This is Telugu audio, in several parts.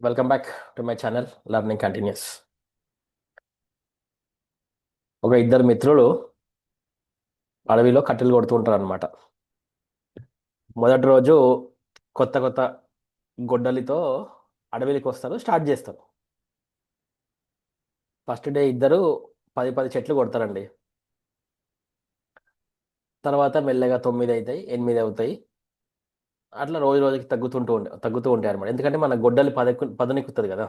Welcome back to my channel learning continuous. ఒక ఇద్దరు మిత్రులు అడవిలో కట్టెలు కొడుతూ ఉంటారు అనమాట. మొదటి రోజు కొత్త కొత్త గొడ్డలితో అడవికి వస్తారు, స్టార్ట్ చేస్తారు. ఫస్ట్ డే ఇద్దరు 10 చెట్లు కొడతారండి. తర్వాత మెల్లగా 9 అవుతాయి, 8 అవుతాయి. అట్లా రోజు రోజుకి తగ్గుతూ ఉంటాయి అనమాట. ఎందుకంటే మన గొడ్డలి పదనెక్కుతుంది కదా.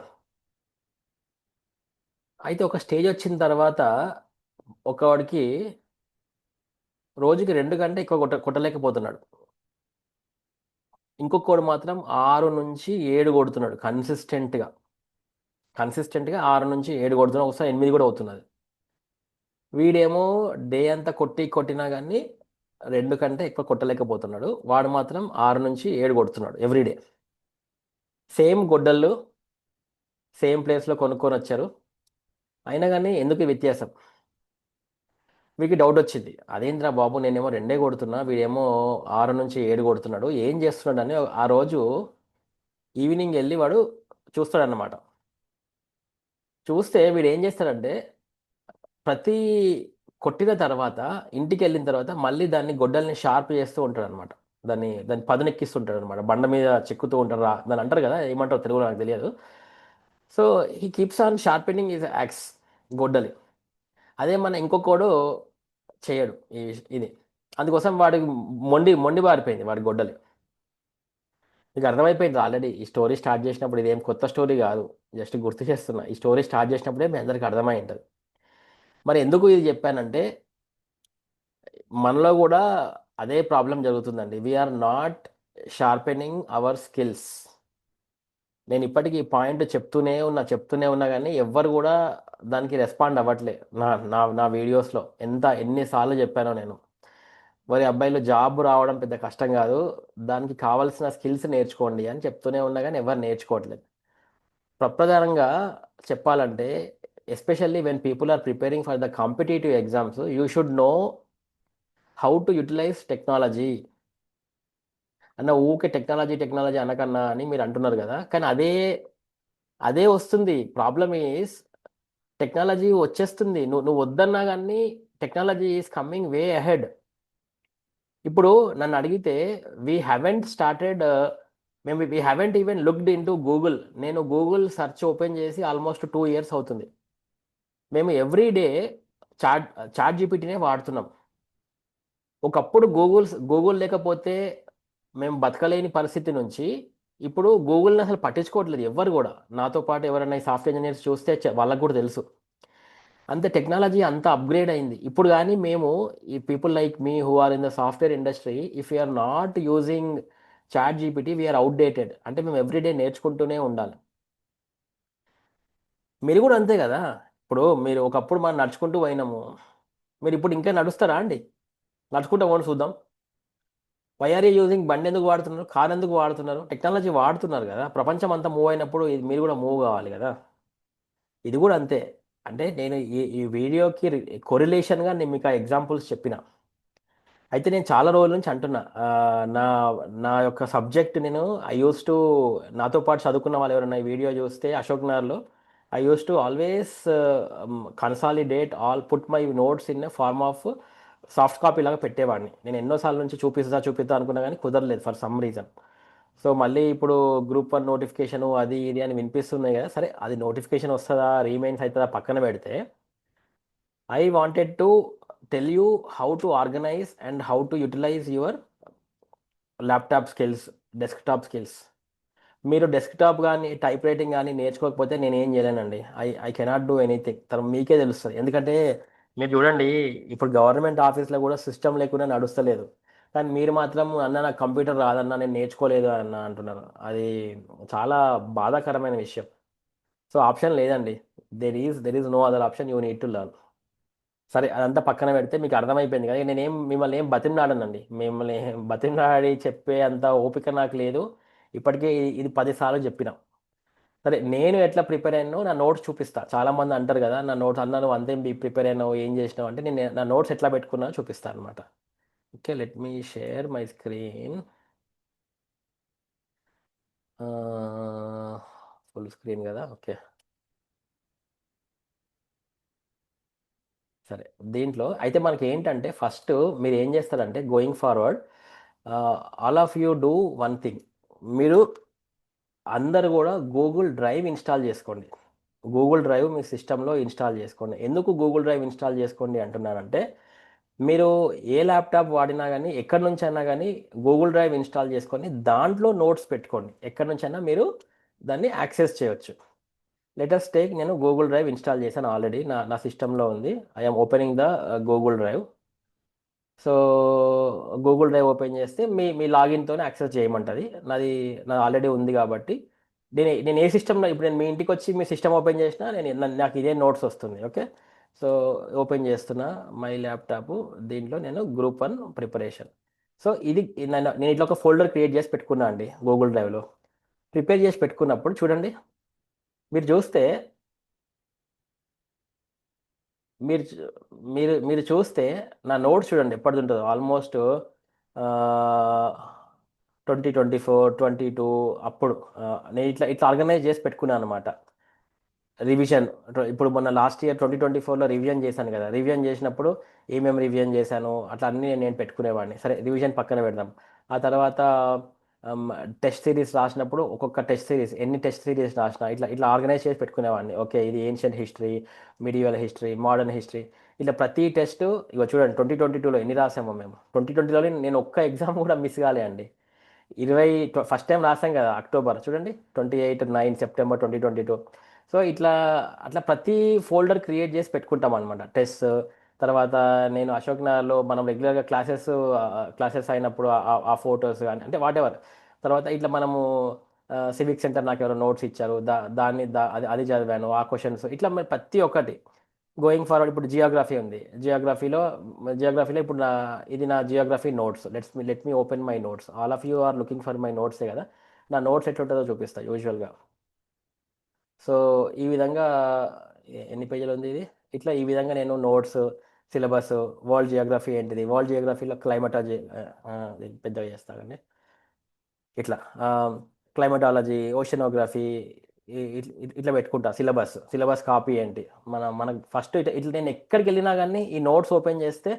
అయితే ఒక స్టేజ్ వచ్చిన తర్వాత ఒకవాడికి రోజుకి 2 కంటే ఎక్కువ కొట్టలేకపోతున్నాడు. ఇంకొకడు మాత్రం 6 నుంచి 7 కొడుతున్నాడు కన్సిస్టెంట్గా 6 నుంచి 7 కొడుతున్నాడు, ఒకసారి 8 కూడా అవుతున్నది. వీడేమో డే అంతా కొట్టినా కానీ 2 కంటే ఎక్కువ కొట్టలేకపోతున్నాడు. వాడు మాత్రం 6 నుంచి 7 కొడుతున్నాడు ఎవ్రీడే. సేమ్ గొడ్డళ్ళు సేమ్ ప్లేస్లో కొనుక్కొని వచ్చారు. అయినా కానీ ఎందుకు ఈ వ్యత్యాసం? వీడికి డౌట్ వచ్చింది. అదేంద్రా బాబు, నేనేమో 2 కొడుతున్నా, వీడేమో 6 నుంచి 7 కొడుతున్నాడు, ఏం చేస్తున్నాడు అని ఆ రోజు ఈవినింగ్ వెళ్ళి వాడు చూస్తాడన్నమాట. చూస్తే వీడు ఏం చేస్తాడంటే ప్రతి కొట్టిన తర్వాత ఇంటికి వెళ్ళిన తర్వాత మళ్ళీ దాన్ని గొడ్డల్ని షార్ప్ చేస్తూ ఉంటాడు అనమాట. దాన్ని పదునెక్కిస్తుంటాడు అనమాట. బండ మీద చెక్కుతూ ఉంటారు, దాన్ని అంటారు కదా, ఏమంటారు తెలుగులో నాకు తెలియదు. So he keeps on sharpening his axe, గొడ్డలి. అదే మన ఇంకొకడు చేయడు ఇది. అందుకోసం వాడికి మొండి మొండి బారిపోయింది వాడి గొడ్డలి. మీకు అర్థమైపోయింది ఆల్రెడీ. ఈ స్టోరీ స్టార్ట్ చేసినప్పుడు ఇదేం కొత్త స్టోరీ కాదు, జస్ట్ గుర్తు చేస్తున్నా. ఈ స్టోరీ స్టార్ట్ చేసినప్పుడే మీ అందరికి అర్థమై ఉంటుంది. మరి ఎందుకు ఇది చెప్పానంటే మనలో కూడా అదే ప్రాబ్లం జరుగుతుందండి. We are not sharpening our skills. నేను ఇప్పటికీ ఈ పాయింట్ చెప్తూనే ఉన్నా కానీ ఎవ్వరు కూడా దానికి రెస్పాండ్ అవ్వట్లే. నా నా నా వీడియోస్లో ఎన్నిసార్లు చెప్పానో నేను. మరి అబ్బాయిలు జాబ్ రావడం పెద్ద కష్టం కాదు, దానికి కావాల్సిన స్కిల్స్ నేర్చుకోండి అని చెప్తూనే ఉన్నా కానీ ఎవరు నేర్చుకోవట్లేదు. ప్రప్రధానంగా చెప్పాలంటే, especially when people are preparing for the competitive exams, you should know how to utilise technology. Okay technology technology అనకన్నా అని మీరు అంటున్నారు కదా, కానీ అదే అదే వస్తుంది. ప్రాబ్లమ్ ఈస్ టెక్నాలజీ వచ్చేస్తుంది, నువ్వు వద్దన్నా కానీ technology is coming way ahead. ఇప్పుడు నన్ను అడిగితే we haven't started we haven't even looked in to Google. నేను గూగుల్ సెర్చ్ ఓపెన్ చేసి ఆల్మోస్ట్ 2 years అవుతుంది. మేము ఎవ్రీ డే చాట్ చాట్ జీపీటీనే వాడుతున్నాం. ఒకప్పుడు గూగుల్ లేకపోతే మేము బతకలేని పరిస్థితి నుంచి ఇప్పుడు గూగుల్ని అసలు పట్టించుకోవట్లేదు ఎవ్వరు కూడా. నాతో పాటు ఎవరైనా సాఫ్ట్వేర్ ఇంజనీర్స్ చూస్తే వాళ్ళకు కూడా తెలుసు. అంతే, టెక్నాలజీ అంత అప్గ్రేడ్ అయింది. ఇప్పుడు కానీ మేము ఈ people like me who are in the software industry, if you're not using ChatGPT, we are outdated. అంటే మేము ఎవ్రీడే నేర్చుకుంటూనే ఉండాలి. మీరు కూడా అంతే కదా. ఇప్పుడు మీరు ఒకప్పుడు మనం నడుచుకుంటూ పోయినాము, మీరు ఇప్పుడు ఇంకా నడుస్తారా అండి? నడుచుకుంటూ పోండి చూద్దాం. Why are you using? బండి ఎందుకు వాడుతున్నారు? కార్ ఎందుకు వాడుతున్నారు? టెక్నాలజీ వాడుతున్నారు కదా. ప్రపంచం అంతా మూవ్ అయినప్పుడు మీరు కూడా మూవ్ కావాలి కదా. ఇది కూడా అంతే. అంటే నేను ఈ వీడియోకి కొరిలేషన్గా నేను మీకు ఆ ఎగ్జాంపుల్స్ చెప్పిన. అయితే నేను చాలా రోజుల నుంచి అంటున్నా, నా నా యొక్క సబ్జెక్ట్ నేను నాతో పాటు చదువుకున్న వాళ్ళు ఎవరైనా ఈ వీడియో చూస్తే అశోక్ నగర్లో I use to always consolidate all, put my notes in form of soft copy లాగా పెట్టేవాడిని. నేను ఎన్నోసార్ల నుంచి చూపిస్తా అనుకున్నా కానీ కుదరలేదు ఫర్ సమ్ రీజన్. సో మళ్ళీ ఇప్పుడు గ్రూప్ 1 నోటిఫికేషన్ అది ఇది అని వినిపిస్తున్నాయి కదా. సరే, అది నోటిఫికేషన్ వస్తుందా రీమైన్స్ అవుతుందా పక్కన పెడితే, I wanted to tell you how to organise and how to utilise your laptop skills, desktop skills. మీరు డెస్క్టాప్ కానీ టైప్ రైటింగ్ కానీ నేర్చుకోకపోతే నేను ఏం చేయలేనండి. I cannot do anything. మీకే తెలుస్తుంది. ఎందుకంటే మీరు చూడండి, ఇప్పుడు గవర్నమెంట్ ఆఫీస్లో కూడా సిస్టమ్ లేకుండా నడుస్తలేదు. కానీ మీరు మాత్రం అన్న నాకు కంప్యూటర్ రాదన్నా, నేను నేర్చుకోలేదు అన్న అంటున్నారు. అది చాలా బాధాకరమైన విషయం. సో ఆప్షన్ లేదండి. There is no other option, you need to learn. సరే, అదంతా పక్కన పెడితే మీకు అర్థమైపోయింది కదా. మిమ్మల్ని ఏం బతిమలాడనండి. మిమ్మల్ని బతిమలాడి చెప్పే అంత ఓపిక నాకు లేదు. ఇప్పటికే ఇది 10 సార్లు చెప్పిన. సరే, నేను ఎట్లా ప్రిపేర్ అయినానో నా నోట్స్ చూపిస్తా. చాలా మంది అంటారు కదా, నా నోట్స్ అన్నా నువ్వు అంతేం ప్రిపేర్ అయినావు, ఏం చేసినావు అంటే, నేను నా నోట్స్ ఎట్లా పెట్టుకున్నానో చూపిస్తాను అనమాట. Okay, let me share my screen. Full full screen కదా, ఓకే. సరే, దీంట్లో అయితే మనకి ఏంటంటే ఫస్ట్ మీరు ఏం చేస్తారంటే going forward, all of you do one thing. మీరు అందరు కూడా గూగుల్ డ్రైవ్ ఇన్స్టాల్ చేసుకోండి. గూగుల్ డ్రైవ్ మీ సిస్టంలో ఇన్స్టాల్ చేసుకోండి. ఎందుకు గూగుల్ డ్రైవ్ ఇన్స్టాల్ చేసుకోండి అంటున్నానంటే, మీరు ఏ ల్యాప్టాప్ వాడినా కానీ ఎక్కడి నుంచైనా కానీ గూగుల్ డ్రైవ్ ఇన్స్టాల్ చేసుకొని దాంట్లో నోట్స్ పెట్టుకోండి. ఎక్కడి నుంచైనా మీరు దాన్ని యాక్సెస్ చేయొచ్చు. లెటెస్ట్ టేక్, నేను గూగుల్ డ్రైవ్ ఇన్స్టాల్ చేశాను ఆల్రెడీ, నా నా సిస్టంలో ఉంది. I'm opening the Google drive. So Google drive open చేస్తే మీ మీ లాగిన్తోనే యాక్సెస్ చేయమంటుంది. నాది ఆల్రెడీ ఉంది కాబట్టి నేను ఏ సిస్టమ్లో, ఇప్పుడు నేను మీ ఇంటికి వచ్చి మీ సిస్టమ్ ఓపెన్ చేసినా నాకు ఇదే నోట్స్ వస్తుంది. ఓకే. సో ఓపెన్ చేస్తున్నా మై ల్యాప్టాప్. దీంట్లో నేను గ్రూప్ 1 ప్రిపరేషన్. సో ఇది నేను ఇట్లా ఒక ఫోల్డర్ క్రియేట్ చేసి పెట్టుకున్నా అండి గూగుల్ డ్రైవ్లో. ప్రిపేర్ చేసి పెట్టుకున్నప్పుడు చూడండి, మీరు చూస్తే మీరు చూ- మీరు చూస్తే నా నోట్స్ చూడండి ఎప్పటిది ఉంటుందో. ఆల్మోస్ట్ 2024, 22 అప్పుడు నేను ఇట్లా ఇట్లా ఆర్గనైజ్ చేసి పెట్టుకున్నాను అనమాట. రివిజన్, ఇప్పుడు మొన్న లాస్ట్ ఇయర్ 2024లో రివిజన్ చేశాను కదా, రివిజన్ చేసినప్పుడు ఏమేమి రివిజన్ చేశాను అట్లా అన్నీ నేను పెట్టుకునేవాడిని. సరే, రివిజన్ పక్కన పెడదాం. ఆ తర్వాత టెస్ట్ సిరీస్ రాసినప్పుడు ఒక్కొక్క టెస్ట్ సిరీస్, ఎన్ని టెస్ట్ సిరీస్ రాసిన ఇట్లా ఇట్లా ఆర్గనైజ్ చేసి పెట్టుకునేవాడిని. ఓకే, ఇది ancient history, medieval history, modern history, ఇట్లా ప్రతి టెస్ట్. ఇగో చూడండి 2022లో ఎన్ని రాసామో మేము. 2020లో నేను ఒక్క ఎగ్జామ్ కూడా మిస్ కాలే అండి. ఫస్ట్ టైం రాసాం కదా అక్టోబర్, చూడండి 28, 9 సెప్టెంబర్ 2022. సో ఇట్లా అట్లా ప్రతి ఫోల్డర్ క్రియేట్ చేసి పెట్టుకుంటాం అనమాట. టెస్ట్ తర్వాత నేను అశోక్ నగర్లో మనం రెగ్యులర్గా క్లాసెస్ అయినప్పుడు ఆ ఫొటోస్ కానీ అంటే వాట్ ఎవర్. తర్వాత ఇట్లా మనము సివిక్ సెంటర్ నాకు ఎవరో నోట్స్ ఇచ్చారు, అది చదివాను, ఆ క్వశ్చన్స్ ఇట్లా మరి ప్రతి ఒక్కటి. గోయింగ్ ఫార్వర్డ్, ఇప్పుడు జియోగ్రఫీ ఉంది. జియోగ్రఫీలో ఇప్పుడు ఇది నా geography notes. Let me open my notes. All of you are looking for my నోట్సే కదా. నా నోట్స్ ఎట్లుంటుందో చూపిస్తా యూజువల్గా. సో ఈ విధంగా ఎన్ని పేజీలు ఉంది ఇది. ఇట్లా ఈ విధంగా నేను నోట్స్, సిలబస్, వరల్డ్ జియోగ్రఫీ ఏంటిది, వరల్డ్ జియోగ్రఫీలో క్లైమటాలజీ, పెద్దగా చేస్తానండి. ఇట్లా క్లైమటాలజీ, ఓషనోగ్రఫీ, ఇట్లా పెట్టుకుంటా. సిలబస్ కాపీ ఏంటి, మనకు ఫస్ట్ ఇట్లా ఇట్లా నేను ఎక్కడికి వెళ్ళినా కానీ ఈ నోట్స్ ఓపెన్ చేస్తే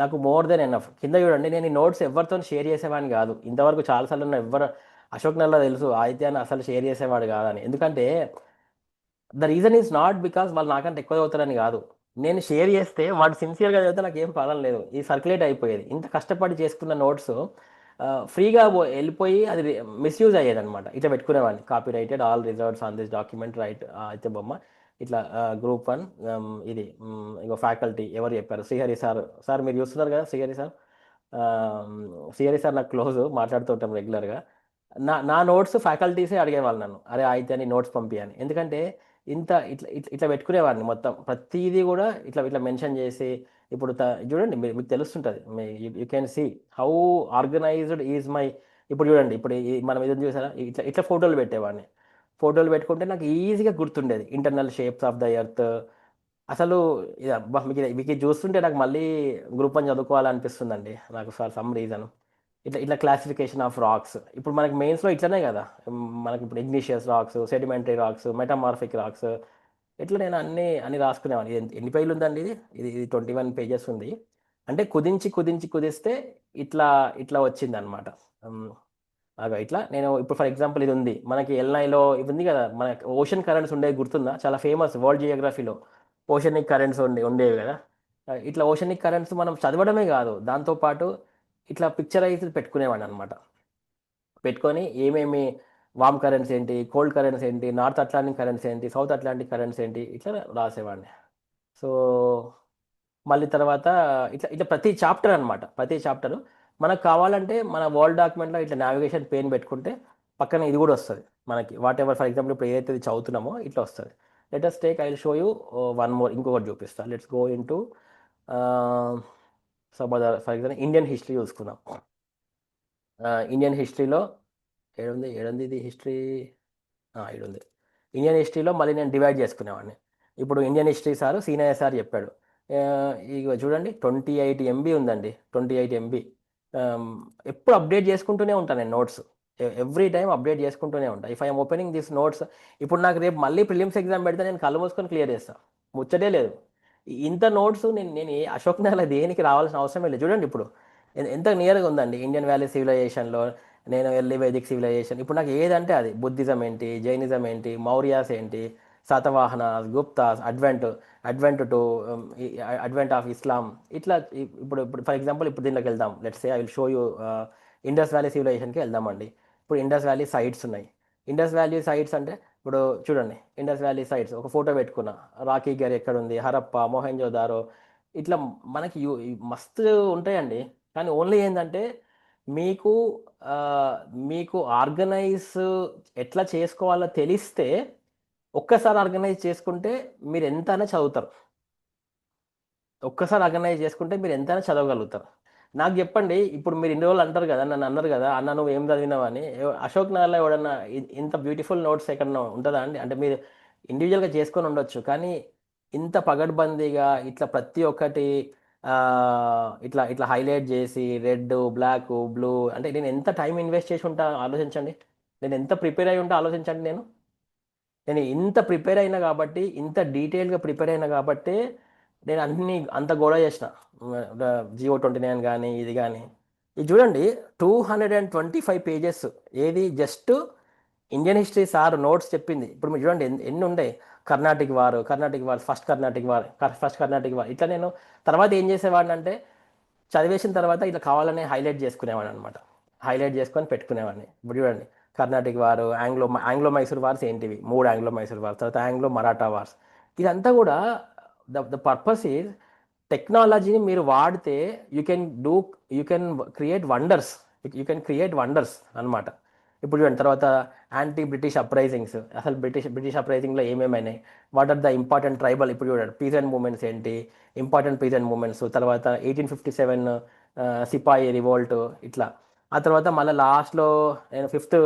నాకు మోర్ దెన్ ఎనఫ్. కింద చూడండి, నేను ఈ నోట్స్ ఎవరితో షేర్ చేసేవాడిని కాదు ఇంతవరకు. చాలాసార్లు ఎవరు అశోక్ నల్లా తెలుసు, ఆదిత్య అని అసలు షేర్ చేసేవాడు కాదని. ఎందుకంటే the reason is not because వాళ్ళు నాకంటే ఎక్కువ చదువుతారని కాదు. నేను షేర్ చేస్తే వాడు సిన్సియర్గా చదివితే నాకు ఏం ప్రాబ్లం లేదు, ఇది సర్క్యులేట్ అయిపోయేది. ఇంత కష్టపడి చేసుకున్న నోట్స్ ఫ్రీగా వెళ్ళిపోయి అది మిస్యూజ్ అయ్యేది అనమాట. ఇట్లా పెట్టుకునేవాడిని, copyrighted all reserves on this document right, అయితే బొమ్మ ఇట్లా గ్రూప్ 1. ఇది ఇంకో ఫ్యాకల్టీ ఎవరు చెప్పారు, శ్రీహరి సార్. సార్ మీరు చూస్తున్నారు కదా, శ్రీహరి సార్. శ్రీహరి సార్ నాకు క్లోజ్, మాట్లాడుతుంటాం రెగ్యులర్గా. నా నోట్స్ ఫ్యాకల్టీసే అడిగేవాళ్ళు నన్ను, అరే అయితే అని నోట్స్ పంపించని. ఎందుకంటే ఇంత ఇట్లా ఇట్లా ఇట్లా పెట్టుకునేవాడిని మొత్తం ప్రతిదీ కూడా ఇట్లా ఇట్లా మెన్షన్ చేసి. ఇప్పుడు చూడండి, మీకు తెలుస్తుంటుంది, you can see how organised is my. ఇప్పుడు చూడండి, ఇప్పుడు మనం ఇది చూసారా, ఇట్లా ఇట్లా ఫోటోలు పెట్టేవాడిని. ఫోటోలు పెట్టుకుంటే నాకు ఈజీగా గుర్తుండేది, internal shapes of the earth. అసలు ఇది అబ్బా, మీకు ఇది చూస్తుంటే నాకు మళ్ళీ గ్రూప్ 1 చదువుకోవాలనిపిస్తుందండి నాకు, ఫర్ సమ్ రీజన్. ఇట్లా ఇట్లా క్లాసిఫికేషన్ ఆఫ్ రాక్స్, ఇప్పుడు మనకి మెయిన్స్లో ఇట్లనే కదా. మనకి ఇప్పుడు igneous rocks, sedimentary rocks, metamorphic rocks, ఇట్లా నేను అన్ని రాసుకునేవాడిని. ఇది ఎన్ని పేజీలు ఉందండి ఇది, ఇది 21 పేజెస్ ఉంది. అంటే కుదిస్తే ఇట్లా ఇట్లా వచ్చింది అనమాట. అగా ఇట్లా నేను ఇప్పుడు ఫర్ ఎగ్జాంపుల్ ఇది ఉంది మనకి ఎల్నైలో, ఇది ఉంది కదా మన ఓషన్ కరెంట్స్ ఉండేవి గుర్తుందా, చాలా ఫేమస్ వరల్డ్ జియోగ్రఫీలో. ఓషనిక్ కరెంట్స్ ఉండేవి కదా. ఇట్లా ఓషనిక్ కరెంట్స్ మనం చదవడమే కాదు, దాంతోపాటు ఇట్లా పిక్చరైజ్ పెట్టుకునేవాడిని అనమాట. పెట్టుకొని ఏమేమి వామ్ కరెంట్స్ ఏంటి, కోల్డ్ కరెంట్స్ ఏంటి, నార్త్ అట్లాంటిక్ కరెంట్స్ ఏంటి, సౌత్ అట్లాంటిక్ కరెంట్స్ ఏంటి, ఇట్లా రాసేవాడిని. సో మళ్ళీ తర్వాత ఇట్లా ఇట్లా ప్రతి చాప్టర్ అనమాట, ప్రతి చాప్టర్ మనకు కావాలంటే మన వర్డ్ డాక్యుమెంట్లో ఇట్లా నావిగేషన్ పెయిన్ పెట్టుకుంటే పక్కన ఇది కూడా వస్తుంది మనకి. వాట్ ఎవర్, ఫర్ ఎగ్జాంపుల్ ఇప్పుడు ఏదైతే ఇది చదువుతున్నామో ఇట్లా వస్తుంది. Latest take, I will show you one more, ఇంకొకటి చూపిస్తాను. Let's go in to some other. For example Indian history చూసుకుందాం. ఇండియన్ హిస్టరీలో ఏడుంది ఇది హిస్టరీ, ఉంది. ఇండియన్ హిస్టరీలో మళ్ళీ నేను డివైడ్ చేసుకునేవాడిని. ఇప్పుడు Indian history sir senior sir చెప్పాడు. ఇక చూడండి 28 MB ఉందండి, 28 MB. ఎప్పుడు అప్డేట్ చేసుకుంటూనే ఉంటాను నేను నోట్స్. ఎవ్రీ టైం అప్డేట్ చేసుకుంటూనే ఉంటా. If I'm opening this notes, ఇప్పుడు నాకు రేపు మళ్ళీ ప్రిలిమ్స్ ఎగ్జామ్ పెడితే నేను కళ్ళు మూసుకొని క్లియర్ చేస్తాను, ముచ్చటే లేదు. ఇంత నోట్స్ నేను ఏ అశోక్ నగర్ దేనికి రావాల్సిన అవసరమే లేదు. చూడండి ఇప్పుడు ఎంత నియర్గా ఉందండి ఇండియన్ వ్యాలీ సివిలైజేషన్లో. నేను వెళ్ళి వైదిక్ సివిలైజేషన్, ఇప్పుడు నాకు ఏదంటే అది, బుద్ధిజం ఏంటి, జైనిజం ఏంటి, మౌర్యాస్ ఏంటి, Satavahanas, Guptas, advent to advent of Islam, ఇట్లా ఇప్పుడు ఇప్పుడు ఫర్ ఎగ్జాంపుల్ ఇప్పుడు దీనిలోకి వెళ్దాం. Let's say I will show you Indus valley సివిలైజేషన్కి వెళ్దామండి. ఇప్పుడు ఇండస్ వ్యాలీ సైట్స్ ఉన్నాయి. ఇండస్ వ్యాలీ సైట్స్ అంటే ఇప్పుడు చూడండి, ఇండస్ వ్యాలీ సైట్స్ ఒక ఫోటో పెట్టుకున్నా, రాకీ గర్ ఎక్కడ ఉంది, హరప్ప, మొహెంజోదారో, ఇట్లా మనకి మస్తు ఉంటాయండి. కానీ ఓన్లీ ఏంటంటే మీకు ఆ, మీకు ఆర్గనైజ్ ఎట్లా చేసుకోవాలో తెలిస్తే, ఒక్కసారి ఆర్గనైజ్ చేసుకుంటే మీరు ఎంతైనా చదువుతారు. ఒక్కసారి ఆర్గనైజ్ చేసుకుంటే మీరు ఎంతైనా చదవగలుగుతారు. నాకు చెప్పండి, ఇప్పుడు మీరు ఇన్ని రోజులు అంటారు కదా, నన్ను అన్నారు కదా, అన్న నువ్వు ఏం చదివినావు అని. అశోక్ నగర్లో ఎవడన్నా ఇంత బ్యూటిఫుల్ నోట్స్ ఎక్కడన్నా ఉంటుందా అండి? అంటే మీరు ఇండివిజువల్గా చేసుకొని ఉండొచ్చు, కానీ ఇంత పగడ్బందీగా ఇట్లా ప్రతి ఒక్కటి ఆ, ఇట్లా ఇట్లా హైలైట్ చేసి రెడ్, బ్లాక్, బ్లూ, అంటే నేను ఎంత టైం ఇన్వెస్ట్ చేసి ఉంటా ఆలోచించండి. నేను ఎంత ప్రిపేర్ అయి ఉంటా ఆలోచించండి. నేను ఇంత ప్రిపేర్ అయినా కాబట్టి, ఇంత డీటెయిల్గా ప్రిపేర్ అయినా కాబట్టి నేను అన్ని అంత గొడవ చేసిన. GO 29 కానీ ఇది కానీ, ఇది చూడండి, 225 పేజెస్. ఏది just Indian history sir notes చెప్పింది. ఇప్పుడు మీరు చూడండి ఎన్ని ఉంటాయి. Carnatic war, first Carnatic war ఇట్లా నేను తర్వాత ఏం చేసేవాడిని అంటే, చదివేసిన తర్వాత ఇట్లా కావాలనే హైలైట్ చేసుకునేవాడిని అనమాట. హైలైట్ చేసుకొని పెట్టుకునేవాడిని. ఇప్పుడు చూడండి, కర్ణాటిక్ వారు, ఆంగ్లో మైసూర్ వార్స్ ఏంటివి, 3 ఆంగ్లో మైసూర్ వార్స్, తర్వాత ఆంగ్లో మరాఠా వార్స్. ఇదంతా కూడా ద పర్పస్ ఈజ్, టెక్నాలజీని మీరు వాడితే you can do you can create wonders. You can create wonders అనమాట. ఇప్పుడు చూడండి, తర్వాత యాంటీ బ్రిటిష్ అప్రైజింగ్స్, అసలు బ్రిటిష్ అప్రైజింగ్లో ఏమేమైనాయి, what are the important tribal, ఇప్పుడు చూడండి పీజన్ మూమెంట్స్ ఏంటి, ఇంపార్టెంట్ పీజన్ మూమెంట్స్, తర్వాత 1857 సిపాయి రివోల్ట్, ఇట్లా. ఆ తర్వాత మళ్ళీ లాస్ట్లో నేను ఫిఫ్త్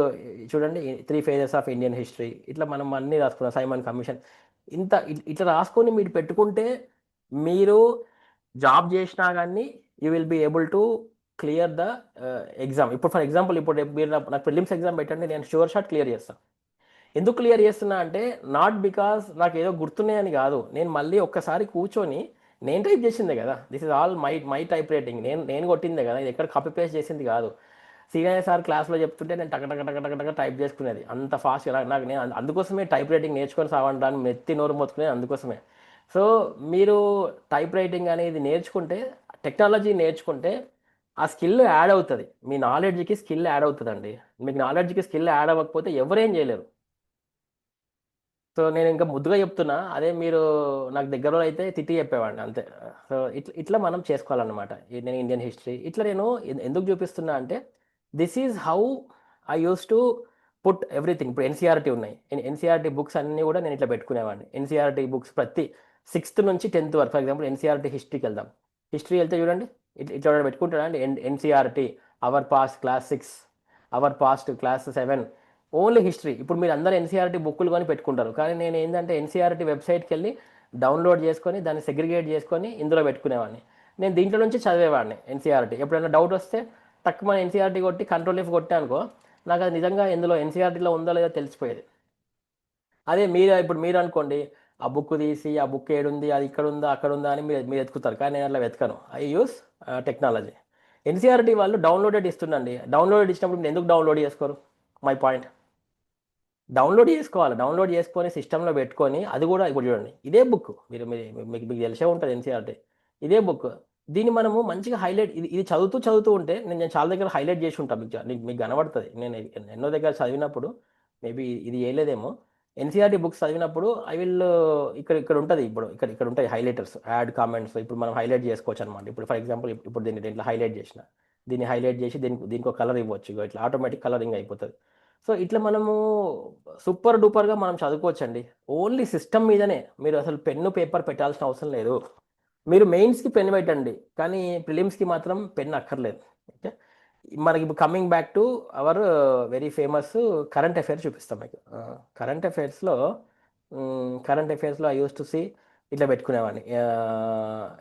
చూడండి, 3 phases ఆఫ్ ఇండియన్ హిస్టరీ, ఇట్లా మనం అన్నీ రాసుకున్నాం, సైమన్ కమిషన్. ఇట్లా రాసుకొని మీరు పెట్టుకుంటే, మీరు జాబ్ చేసినా కానీ you will be able to clear the exam. ఇప్పుడు ఫర్ ఎగ్జాంపుల్, ఇప్పుడు మీరు నాకు ప్రిలిమ్స్ ఎగ్జామ్ పెట్టండి, నేను షూర్ షాట్ క్లియర్ చేస్తాను. ఎందుకు క్లియర్ చేస్తున్నా అంటే, నాట్ బికాస్ నాకు ఏదో గుర్తున్నాయని కాదు, నేను మళ్ళీ ఒక్కసారి కూర్చొని, నేను టైప్ చేసిందే కదా, this is all my type writing, నేను నేను కొట్టిందే కదా, ఇది ఎక్కడ కాపీ పేస్ట్ చేసింది కాదు. సీనియర్ సార్ క్లాస్లో చెప్తుంటే నేను టక టక టక టక టక టైప్ చేసుకునేది అంత ఫాస్ట్గా. నాకు నేను అందుకోసమే టైప్ రైటింగ్ నేర్చుకొని సావంటాను, మెత్తి నోరు మొత్తుకునేది అందుకోసమే. సో మీరు టైప్ రైటింగ్ అనేది నేర్చుకుంటే, టెక్నాలజీ నేర్చుకుంటే ఆ స్కిల్ యాడ్ అవుతుంది, మీ నాలెడ్జ్కి స్కిల్ యాడ్ అవుతుందండి. మీకు నాలెడ్జ్కి స్కిల్ యాడ్ అవ్వకపోతే ఎవరేం చేయలేరు. సో నేను ఇంకా ముద్దుగా చెప్తున్నా, అదే మీరు నాకు దగ్గరలో అయితే తిట్టి చెప్పేవాడిని అంతే. సో ఇట్లా ఇట్లా మనం చేసుకోవాలన్నమాట. నేను ఇండియన్ హిస్టరీ ఇట్లా నేను ఎందుకు చూపిస్తున్నా అంటే, this is how I use to put everything. ఇప్పుడు ఎన్సీఆర్టీ ఉన్నాయి, ఎన్సీఆర్టీ బుక్స్ అన్నీ కూడా నేను ఇట్లా పెట్టుకునేవాడిని. ఎన్సీఆర్టీ బుక్స్ ప్రతి 6th నుంచి 10th వరకు, ఫర్ ఎగ్జాంపుల్ ఎన్సీఆర్టీ హిస్టరీకి వెళ్దాం. హిస్టరీ వెళ్తే చూడండి, ఇట్లా పెట్టుకుంటాడా అండి, NCERT our past class 6, our past class 7, only history. ఇప్పుడు మీరు అందరూ ఎన్సీఆర్టీ బుక్కులు కొని పెట్టుకుంటారు, కానీ నేను ఏంటంటే ఎన్సీఆర్టీ వెబ్సైట్కి వెళ్ళి డౌన్లోడ్ చేసుకొని దాన్ని సెగ్రిగేట్ చేసుకొని ఇందులో పెట్టుకునేవాడిని. నేను దీంట్లో నుంచి చదివేవాడిని ఎన్సీఆర్టీ. ఎప్పుడైనా డౌట్ వస్తే తక్కువ ఎన్సీఆర్టీ కొట్టి కంట్రోల్ F కొట్టా అనుకో, నాకు అది నిజంగా ఇందులో ఎన్సీఆర్టీలో ఉందో లేదో తెలిసిపోయేది. అదే ఇప్పుడు మీరు అనుకోండి, ఆ బుక్ తీసి ఆ బుక్ ఏడుంది, అది ఇక్కడ ఉందా అక్కడ ఉందా అని మీరు మీరు వెతుకుతారు, కానీ నేను అట్లా వెతకను. I use technology. ఎన్సీఆర్టీ వాళ్ళు డౌన్లోడెడ్ ఇస్తుండండి, డౌన్లోడెడ్ ఇచ్చినప్పుడు మీరు ఎందుకు డౌన్లోడ్ చేసుకోరు? My point. డౌన్లోడ్ చేసుకోవాలి, డౌన్లోడ్ చేసుకొని సిస్టంలో పెట్టుకొని, అది కూడా ఇప్పుడు చూడండి, ఇదే బుక్ మీకు మీకు తెలిసే ఉంటుంది ఎన్సీఆర్టీ, ఇదే బుక్. దీన్ని మనము మంచిగా హైలైట్, ఇది చదువుతూ ఉంటే, నేను చాలా దగ్గర హైలైట్ చేసి ఉంటాను, మీకు కనబడుతుంది. నేను ఎన్నో దగ్గర చదివినప్పుడు, మేబీ ఇది వేయలేదేమో, ఎన్సీఆర్టీ బుక్స్ చదివినప్పుడు ఐ విల్, ఇక్కడ ఇక్కడ ఉంటుంది, ఇప్పుడు ఇక్కడ ఇక్కడ ఉంటాయి హైలైటర్స్, యాడ్ కామెంట్స్, ఇప్పుడు మనం హైలైట్ చేసుకోవచ్చు అనమాట. ఇప్పుడు ఫర్ ఎగ్జాంపుల్ ఇప్పుడు దీంట్లో హైలైట్ చేసిన, దీన్ని హైలైట్ చేసి దీనికి ఒక కలర్ ఇవ్వచ్చు, ఇట్లా ఆటోమేటిక్ కలరింగ్ అయిపోతుంది. సో ఇట్లా మనము సూపర్ డూపర్గా మనం చదువుకోవచ్చండి. ఓన్లీ సిస్టమ్ మీదనే, మీరు అసలు పెన్ను పేపర్ పెట్టాల్సిన అవసరం లేదు. మీరు మెయిన్స్కి పెన్ పెట్టండి, కానీ ప్రిలిమ్స్కి మాత్రం పెన్ అక్కర్లేదు. ఓకే, మనకి ఇప్పుడు coming back to our very famous current affairs చూపిస్తాం మీకు. కరెంట్ అఫైర్స్లో ఐ యూస్ టు సీ, ఇట్లా పెట్టుకునేవాడిని,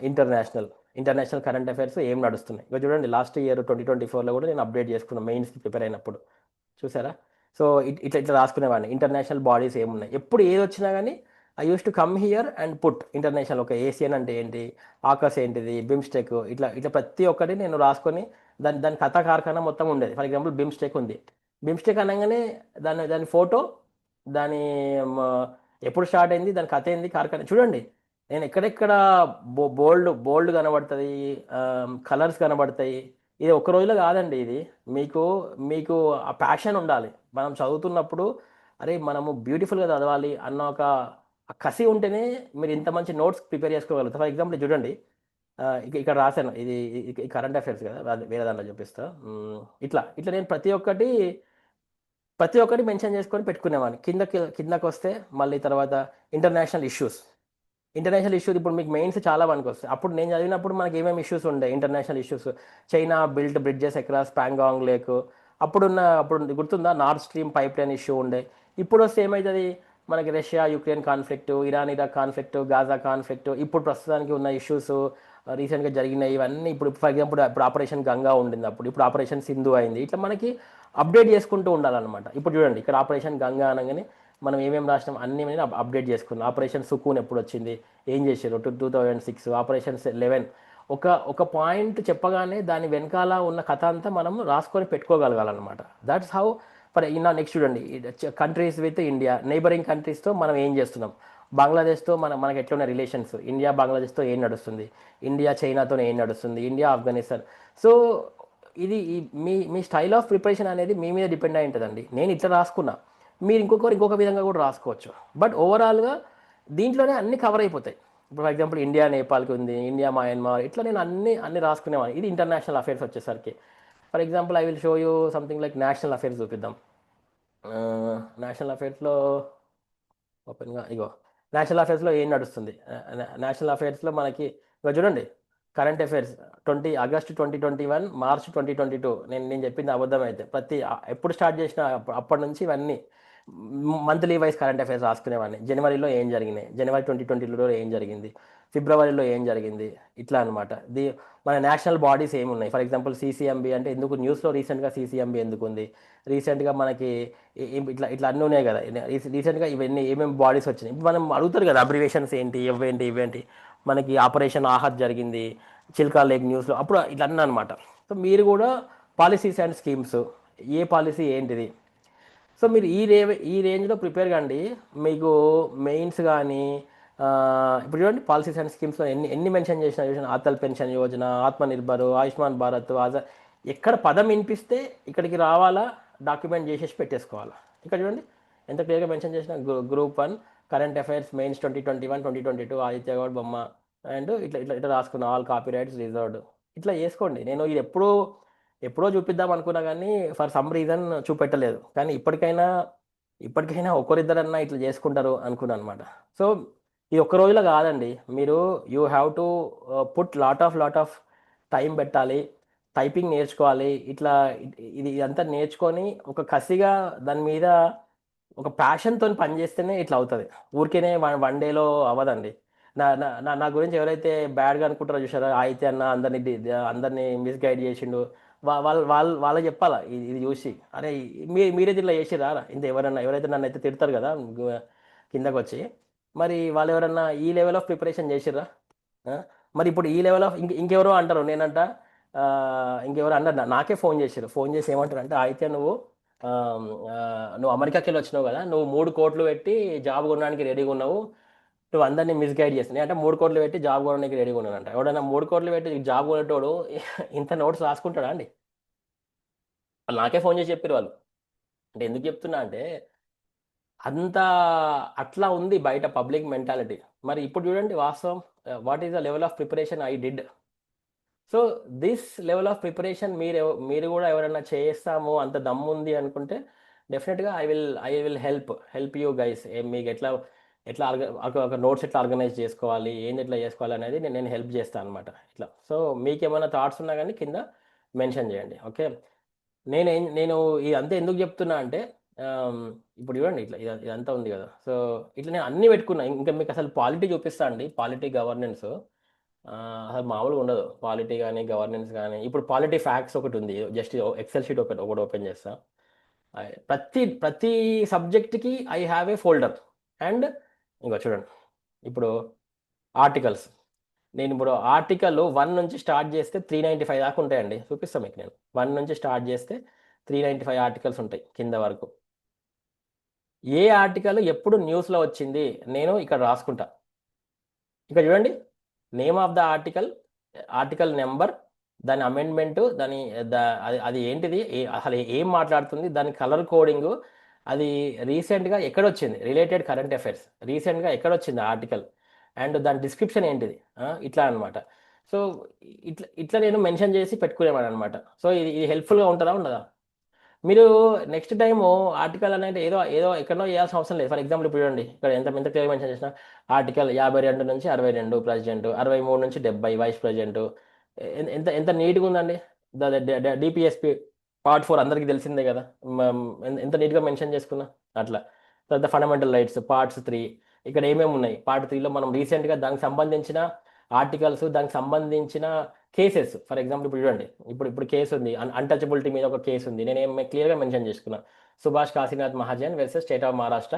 ఇంటర్నేషనల్ ఇంటర్నేషనల్ కరెంట్ అఫైర్స్ ఏం నడుస్తున్నాయి. ఇక చూడండి, లాస్ట్ ఇయర్ 2024లో కూడా నేను అప్డేట్ చేసుకున్నాను మెయిన్స్కి ప్రిపేర్ అయినప్పుడు. చూసారా? సో ఇట్లా ఇట్లా రాసుకునేవాడిని ఇంటర్నేషనల్ బాడీస్ ఏమున్నాయి. ఎప్పుడు ఏది వచ్చినా కానీ I use to come here and put international. ఒక ఏసియన్ అంటే ఏంటి, ఆకస్ ఏంటిది, బిమ్స్టెక్, ఇట్లా ఇట్లా ప్రతి ఒక్కటి నేను రాసుకొని దాని దాని కథా కార్ఖానా మొత్తం ఉండేది. ఫర్ ఎగ్జాంపుల్ బిమ్స్టెక్ ఉంది. బిమ్స్టెక్ అనగానే దాని దాని ఫోటో, దాని మ, ఎప్పుడు స్టార్ట్ అయింది, దాని కథ ఏంది, కార్ఖానా చూడండి. నేను ఎక్కడెక్కడ బోల్డ్ బోల్డ్ కనబడుతుంది, కలర్స్ కనబడతాయి. ఇది ఒక్క రోజులో కాదండి ఇది. మీకు మీకు ఆ ప్యాషన్ ఉండాలి. మనం చదువుతున్నప్పుడు అరే మనము బ్యూటిఫుల్గా చదవాలి అన్న ఒక ఆ కసి ఉంటేనే మీరు ఇంత మంచి నోట్స్ ప్రిపేర్ చేసుకోగలుగుతారు. ఫర్ ఎగ్జాంపుల్ చూడండి, ఇక్కడ రాశాను ఇది, కరెంట్ అఫైర్స్ కదా, వేరే దాంట్లో చూపిస్తా. ఇట్లా ఇట్లా నేను ప్రతి ఒక్కటి మెన్షన్ చేసుకొని పెట్టుకునేవాడిని. కిందకి వస్తే మళ్ళీ తర్వాత ఇంటర్నేషనల్ ఇష్యూస్. ఇంటర్నేషనల్ ఇష్యూస్ ఇప్పుడు మీకు మెయిన్స్ చాలా మనకు వస్తాయి. అప్పుడు నేను చదివినప్పుడు మనకి ఏమేమి ఇష్యూస్ ఉండే international issues. China built bridges across Pangong lake. అప్పుడు గుర్తుందా, north stream pipe line issue ఉండే. ఇప్పుడు వస్తే ఏమవుతుంది, మనకి Russia Ukraine conflict, Iran Iraq conflict, Gaza conflict, ఇప్పుడు ప్రస్తుతానికి ఉన్న ఇష్యూస్, రీసెంట్గా జరిగినాయి ఇవన్నీ. ఇప్పుడు ఫర్ ఎగ్జాంపుల్ ఇప్పుడు ఆపరేషన్ గంగా ఉండింది, ఇప్పుడు ఆపరేషన్ సింధు అయింది. ఇట్లా మనకి అప్డేట్ చేసుకుంటూ ఉండాలన్నమాట. ఇప్పుడు చూడండి ఇక్కడ ఆపరేషన్ గంగా అనగానే మనం ఏమేమి రాసినాం అన్నీ మీద అప్డేట్ చేసుకున్నాం. ఆపరేషన్ సుకూన్ ఎప్పుడు వచ్చింది, ఏం చేశారు, 2006. ఆపరేషన్ 11. ఒక పాయింట్ చెప్పగానే దాని వెనకాల ఉన్న కథ అంతా మనం రాసుకొని పెట్టుకోగలగాలన్నమాట. That's how. For in next చూడండి, కంట్రీస్ విత్ ఇండియా, నైబరింగ్ కంట్రీస్తో మనం ఏం చేస్తున్నాం, బంగ్లాదేశ్తో మనకి ఎట్లున్న రిలేషన్స్, ఇండియా బంగ్లాదేశ్తో ఏం నడుస్తుంది, ఇండియా చైనాతో ఏం నడుస్తుంది, ఇండియా ఆఫ్ఘనిస్తాన్. సో ఇది మీ స్టైల్ ఆఫ్ ప్రిపరేషన్ అనేది మీ మీద డిపెండ్ అయి ఉంటుందండి. నేను ఇట్లా రాసుకున్నా, మీరు ఇంకొక విధంగా కూడా రాసుకోవచ్చు. బట్ ఓవరాల్గా దీంట్లోనే అన్ని కవర్ అయిపోతాయి. ఇప్పుడు ఫర్ ఎగ్జాంపుల్ ఇండియా నేపాల్కి ఉంది, ఇండియా మయన్మార్, ఇట్లా నేను అన్ని రాసుకునేవాడిని. ఇది ఇంటర్నేషనల్ అఫైర్స్ వచ్చేసరికి. For example I will show you something like national affairs చూపిద్దాం. నేషనల్ అఫైర్స్లో ఓపెన్గా ఇగో నేషనల్ అఫైర్స్లో ఏం నడుస్తుంది. నేషనల్ అఫైర్స్లో మనకి ఇగో చూడండి, కరెంట్ అఫైర్స్ 20 ఆగస్టు 2021, మార్చ్ 2022. నేను చెప్పింది అబద్ధం అయితే ఎప్పుడు స్టార్ట్ చేసిన అప్పటి నుంచి ఇవన్నీ మంత్లీ వైజ్ కరెంట్ అఫైర్స్ రాసుకునేవాడిని. జనవరిలో ఏం జరిగినాయి, జనవరి 2022లో ఏం జరిగింది, ఫిబ్రవరిలో ఏం జరిగింది, ఇట్లా అనమాట. మన నేషనల్ బాడీస్ ఏమి ఉన్నాయి. ఫర్ ఎగ్జాంపుల్ సీసీఎంబీ అంటే ఎందుకు న్యూస్లో రీసెంట్గా సీసీఎంబీ ఎందుకు ఉంది, రీసెంట్గా మనకి ఇట్లా ఇట్లా అన్నీ ఉన్నాయి కదా. రీసెంట్గా ఇవన్నీ ఏమేమి బాడీస్ వచ్చినాయి. ఇప్పుడు మనం అడుగుతారు కదా అబ్రివేషన్స్ ఏంటి, ఇవేంటి. మనకి ఆపరేషన్ ఆహత్ జరిగింది, చిల్కా లేక్ న్యూస్లో, అప్పుడు ఇట్లా అన్నా అనమాట. సో మీరు కూడా policies and schemes, A policy ఏంటిది. సో మీరు ఈ రేంజ్లో ప్రిపేర్ కండి. మీకు మెయిన్స్ కానీ ఇప్పుడు చూడండి పాలసీస్ అండ్ స్కీమ్స్లో ఎన్ని మెన్షన్ చేసిన చూసిన, అటల్ పెన్షన్ యోజన, ఆత్మనిర్భర్, ఆయుష్మాన్ భారత్, ఎక్కడ పదం వినిపిస్తే ఇక్కడికి రావాలా, డాక్యుమెంట్ చేసేసి పెట్టేసుకోవాలా. ఇక్కడ చూడండి ఎంత క్లియర్గా మెన్షన్ చేసిన, group 1 current affairs mains 2021, 2022 Aditya Goud బొమ్మ. అండ్ ఇట్లా ఇట్లా ఇట్లా రాసుకున్న ఆల్ కాపీ రైట్స్ రిజర్వ్డ్. ఇట్లా చేసుకోండి. నేను ఇది ఎప్పుడో చూపిద్దాం అనుకున్నా కానీ ఫర్ సమ్ రీజన్ చూపెట్టలేదు. కానీ ఇప్పటికైనా ఒకరిద్దరన్నా ఇట్లా చేసుకుంటారు అనుకున్నాను అనమాట. సో ఇది ఒక్క రోజులో కాదండి. మీరు you have to put lot of time పెట్టాలి, టైపింగ్ నేర్చుకోవాలి. ఇట్లా ఇదంతా నేర్చుకొని ఒక కసిగా దాని మీద ఒక ప్యాషన్తో పనిచేస్తేనే ఇట్లా అవుతుంది. ఊరికేనే వన్ డేలో అవ్వదండి. నా గురించి ఎవరైతే బ్యాడ్గా అనుకుంటారో చూసారో, అయితే అన్న అందరినీ మిస్గైడ్ చేసిండు, వాళ్ళకి చెప్పాలా ఇది చూసి, అరే మీరే ఇట్లా చేసిరా ఇంత ఎవరైతే నన్ను అయితే తిడతారు కదా కిందకు వచ్చి, మరి వాళ్ళు ఎవరన్నా ఈ లెవెల్ ఆఫ్ ప్రిపరేషన్ చేసిర్రా? ఆ? మరి ఇప్పుడు ఈ లెవెల్ ఆఫ్ ఇంకెవరో అంటారు, నేనంట ఆ, ఇంకెవరు అన్నారు, నాకే ఫోన్ చేసి ఏమంటారు అంటే, అయితే ఆ, ఆ, నువ్వు అమెరికాకి వెళ్ళి వచ్చినావు కదా, నువ్వు 3 కోట్లు పెట్టి జాబ్ కొనడానికి రెడీగా ఉన్నావు, నువ్వు అందరినీ మిస్గైడ్ చేస్తున్నాయి అంటే 3 కోట్లు పెట్టి జాబ్ కొనడానికి రెడీగా ఉన్నానంట. ఎవడన్నా 3 కోట్లు పెట్టి జాబ్ కొనేటోడు ఇంత నోట్స్ రాసుకుంటాడా అండి? వాళ్ళు నాకే ఫోన్ చేసి చెప్పారు వాళ్ళు. అంటే ఎందుకు చెప్తున్నా అంటే అంత అట్లా ఉంది బయట పబ్లిక్ మెంటాలిటీ. మరి ఇప్పుడు చూడండి వాస్తవం, what is the level of preparation I did. So this level of preparation మీరు కూడా ఎవరైనా చేస్తాము అంత దమ్ము ఉంది అనుకుంటే డెఫినెట్గా I will help you guys. మీకు ఎట్లా ఎట్లా ఒక నోట్స్ ఎట్లా ఆర్గనైజ్ చేసుకోవాలి, ఏంది ఎట్లా చేసుకోవాలి అనేది నేను హెల్ప్ చేస్తాను అనమాట ఇట్లా. సో మీకు ఏమైనా థాట్స్ ఉన్నా కానీ కింద మెన్షన్ చేయండి. ఓకే. నేను ఇదంతా ఎందుకు చెప్తున్నా అంటే ఆమ్, ఇప్పుడు చూడండి ఇట్లా ఇదంతా ఉంది కదా. సో ఇట్లా నేను అన్ని పెట్టుకున్నా. ఇంకా మీకు అసలు పాలిటీ చూపిస్తా అండి, పాలిటీ గవర్నెన్స్. అసలు మామూలుగా ఉండదు పాలిటీ కానీ గవర్నెన్స్ కానీ. ఇప్పుడు పాలిటీ ఫ్యాక్ట్స్ ఒకటి ఉంది, జస్ట్ ఎక్సెల్ షీట్ ఒకటి ఓపెన్ చేస్తా. ప్రతి ప్రతి సబ్జెక్ట్కి I have a folder. And ఇంకో చూడండి, ఇప్పుడు ఆర్టికల్స్. నేను ఇప్పుడు ఆర్టికల్ 1 నుంచి స్టార్ట్ చేస్తే 395 దాకా ఉంటాయండి. చూపిస్తాను మీకు నేను. 1 నుంచి స్టార్ట్ చేస్తే 395 ఆర్టికల్స్ ఉంటాయి కింద వరకు. ఏ ఆర్టికల్ ఎప్పుడు న్యూస్లో వచ్చింది నేను ఇక్కడ రాసుకుంటా. ఇక్కడ చూడండి, name of the article, article number, దాని అమెండ్మెంట్, దాని అది అది ఏంటిది, అసలు ఏం మాట్లాడుతుంది, దాని కలర్ కోడింగ్, అది రీసెంట్గా ఎక్కడొచ్చింది, రిలేటెడ్ కరెంట్ అఫైర్స్ రీసెంట్గా ఎక్కడొచ్చింది ఆర్టికల్, అండ్ దాని డిస్క్రిప్షన్ ఏంటిది, ఇట్లా అనమాట. సో ఇట్లా ఇట్లా నేను మెన్షన్ చేసి పెట్టుకునేవాడు అనమాట. సో ఇది హెల్ప్ఫుల్గా ఉంటుందా ఉండదా? మీరు నెక్స్ట్ టైం ఆర్టికల్ అనేది ఏదో ఏదో ఎక్కడో చేయాల్సిన అవసరం లేదు. ఫర్ ఎగ్జాంపుల్ ఇప్పుడు చూడండి, ఇక్కడ ఎంత క్లియర్ మెన్షన్ చేసిన, ఆర్టికల్ 52 నుంచి 62 ప్రెసిడెంట్, 63 నుంచి 70 వైస్ ప్రెసిడెంట్. ఎంత ఎంత నీట్గా ఉందండి. డిపిఎస్పి పార్ట్ 4 అందరికీ తెలిసిందే కదా. ఎంత నీట్గా మెన్షన్ చేసుకున్నా అట్లా. తర్వాత ఫండమెంటల్ రైట్స్ పార్ట్స్ 3, ఇక్కడ ఏమేమి ఉన్నాయి పార్ట్ 3లో మనం రీసెంట్గా దానికి సంబంధించిన ఆర్టికల్స్, దానికి సంబంధించిన కేసెస్. ఫర్ ఎగ్జాంపుల్ ఇప్పుడు చూడండి, ఇప్పుడు కేసు ఉంది, అన్టచబిలిటీ మీద ఒక కేసు ఉంది, నేను ఏం క్లియర్గా మెన్షన్ చేసుకున్నా, Subhash Kashinath Mahajan versus state of Maharashtra,